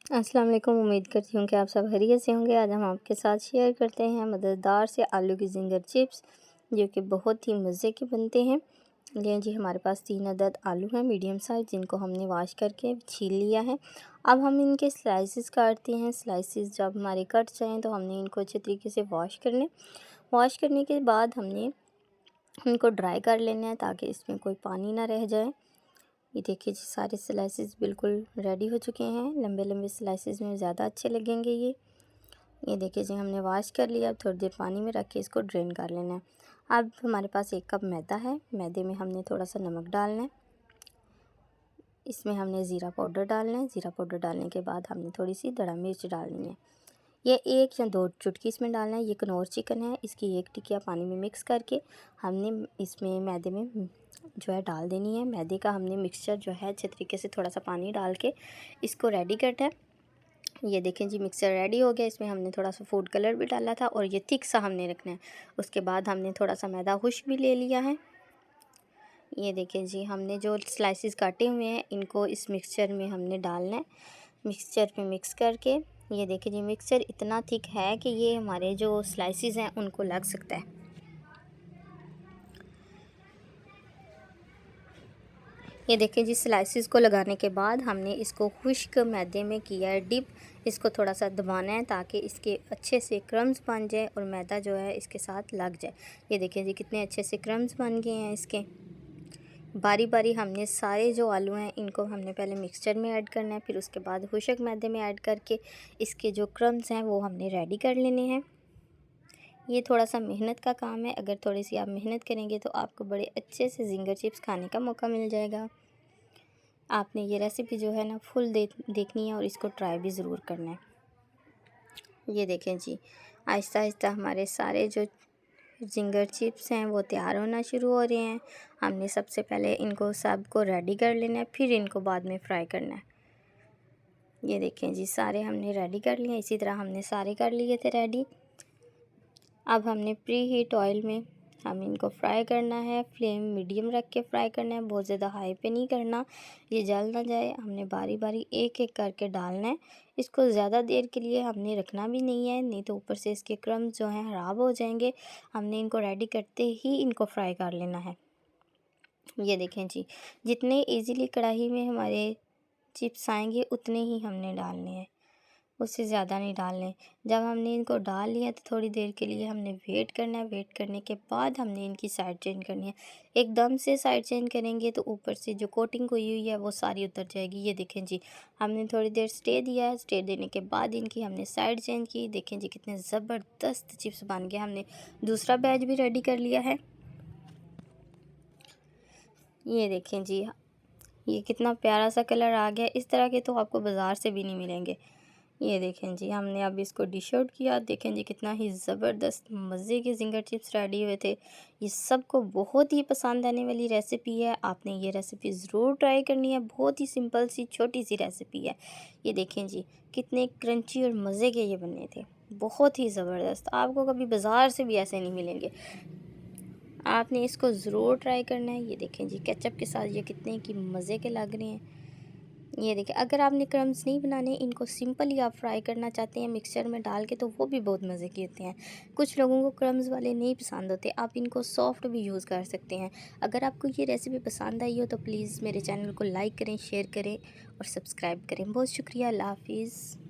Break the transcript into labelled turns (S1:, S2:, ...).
S1: अस्सलाम वालेकुम। उम्मीद करती हूँ कि आप सब खैरियत से होंगे। आज हम आपके साथ शेयर करते हैं मज़ेदार से आलू की ज़िंगर चिप्स, जो कि बहुत ही मज़े के बनते हैं। लिए जी, हमारे पास 3 अदद आलू हैं मीडियम साइज़, जिनको हमने वॉश करके छील लिया है। अब हम इनके स्लाइसेस काटते हैं। स्लाइसेस जब हमारे कट जाएँ तो हमने इनको अच्छे तरीके से वॉश करने के बाद हमने इनको ड्राई कर लेना है, ताकि इसमें कोई पानी ना रह जाए। ये देखिए जी, सारे स्लाइसेस बिल्कुल रेडी हो चुके हैं। लंबे लंबे स्लाइसेस में ज़्यादा अच्छे लगेंगे ये देखिए जी, हमने वॉश कर लिया। अब थोड़ी देर पानी में रख के इसको ड्रेन कर लेना है। अब हमारे पास 1 कप मैदा है। मैदे में हमने थोड़ा सा नमक डालना है। इसमें हमने ज़ीरा पाउडर डालना है। ज़ीरा पाउडर डालने के बाद हमने थोड़ी सी दड़ा मिर्च डालनी है। ये 1 या 2 चुटकी इसमें डालना है। ये कनौर चिकन है, इसकी 1 टिकिया पानी में मिक्स करके हमने इसमें मैदे में जो है डाल देनी है। मैदे का हमने मिक्सचर जो है अच्छे तरीके से थोड़ा सा पानी डाल के इसको रेडी करना है। ये देखें जी, मिक्सचर रेडी हो गया। इसमें हमने थोड़ा सा फूड कलर भी डाला था और ये थिक सा हमने रखना है। उसके बाद हमने थोड़ा सा मैदा खुश्क भी ले लिया है। ये देखें जी, हमने जो स्लाइसेस काटे हुए हैं इनको इस मिक्सचर में हमने डालना है। मिक्सचर में मिक्स करके ये देखिए जी, मिक्सचर इतना थिक है कि ये हमारे जो स्लाइसेस हैं उनको लग सकता है। ये देखिए जी, स्लाइसेस को लगाने के बाद हमने इसको खुश्क मैदे में किया है डिप। इसको थोड़ा सा दबाना है ताकि इसके अच्छे से क्रम्स बन जाए और मैदा जो है इसके साथ लग जाए। ये देखिए जी, कितने अच्छे से क्रम्स बन गए हैं इसके। बारी बारी हमने सारे जो आलू हैं इनको हमने पहले मिक्सचर में ऐड करना है, फिर उसके बाद खुश्क मैदे में ऐड करके इसके जो क्रम्स हैं वो हमने रेडी कर लेने हैं। ये थोड़ा सा मेहनत का काम है। अगर थोड़ी सी आप मेहनत करेंगे तो आपको बड़े अच्छे से ज़िंगर चिप्स खाने का मौका मिल जाएगा। आपने ये रेसिपी जो है ना फुल देखनी है और इसको ट्राई भी ज़रूर करना है। ये देखें जी, आहिस्ता आहिस्ता हमारे सारे जो ज़िंगर चिप्स हैं वो तैयार होना शुरू हो रहे हैं। हमने सबसे पहले इनको सब को रेडी कर लेना है, फिर इनको बाद में फ्राई करना है। ये देखें जी, सारे हमने रेडी कर लिए। इसी तरह हमने सारे कर लिए थे रेडी। अब हमने प्री हीट ऑयल में हम इनको फ्राई करना है। फ्लेम मीडियम रख के फ्राई करना है, बहुत ज़्यादा हाई पे नहीं करना, ये जल ना जाए। हमने बारी बारी एक एक करके डालना है। इसको ज़्यादा देर के लिए हमने रखना भी नहीं है, नहीं तो ऊपर से इसके क्रम्स जो हैं ख़राब हो जाएंगे। हमने इनको रेडी करते ही इनको फ्राई कर लेना है। ये देखें जी, जितने ईज़िली कढ़ाई में हमारे चिप्स आएंगे उतने ही हमने डालने हैं, उससे ज़्यादा नहीं डालने। जब हमने इनको डाल लिया तो थोड़ी देर के लिए हमने वेट करना है। वेट करने के बाद हमने इनकी साइड चेंज करनी है। एकदम से साइड चेंज करेंगे तो ऊपर से जो कोटिंग हुई हुई है वो सारी उतर जाएगी। ये देखें जी, हमने थोड़ी देर स्टे दिया है। स्टे देने के बाद इनकी हमने साइड चेंज की। देखें जी, कितने ज़बरदस्त चिप्स बन गए। हमने दूसरा बैच भी रेडी कर लिया है। ये देखें जी, ये कितना प्यारा सा कलर आ गया। इस तरह के तो आपको बाज़ार से भी नहीं मिलेंगे। ये देखें जी, हमने अब इसको डिश आउट किया। देखें जी, कितना ही ज़बरदस्त मज़े के ज़िंगर चिप्स रेडी हुए थे। ये सबको बहुत ही पसंद आने वाली रेसिपी है। आपने ये रेसिपी ज़रूर ट्राई करनी है। बहुत ही सिंपल सी छोटी सी रेसिपी है। ये देखें जी, कितने क्रंची और मज़े के ये बने थे, बहुत ही ज़बरदस्त। आपको कभी बाज़ार से भी ऐसे नहीं मिलेंगे। आपने इसको ज़रूर ट्राई करना है। ये देखें जी, केचप के साथ ये कितने की मज़े के लग रहे हैं। ये देखिए, अगर आपने क्रम्स नहीं बनाने, इनको सिंपल ही आप फ्राई करना चाहते हैं मिक्सचर में डाल के, तो वो भी बहुत मज़े के होते हैं। कुछ लोगों को क्रम्स वाले नहीं पसंद होते, आप इनको सॉफ्ट भी यूज़ कर सकते हैं। अगर आपको ये रेसिपी पसंद आई हो तो प्लीज़ मेरे चैनल को लाइक करें, शेयर करें और सब्सक्राइब करें। बहुत शुक्रिया। अल्लाह हाफिज़।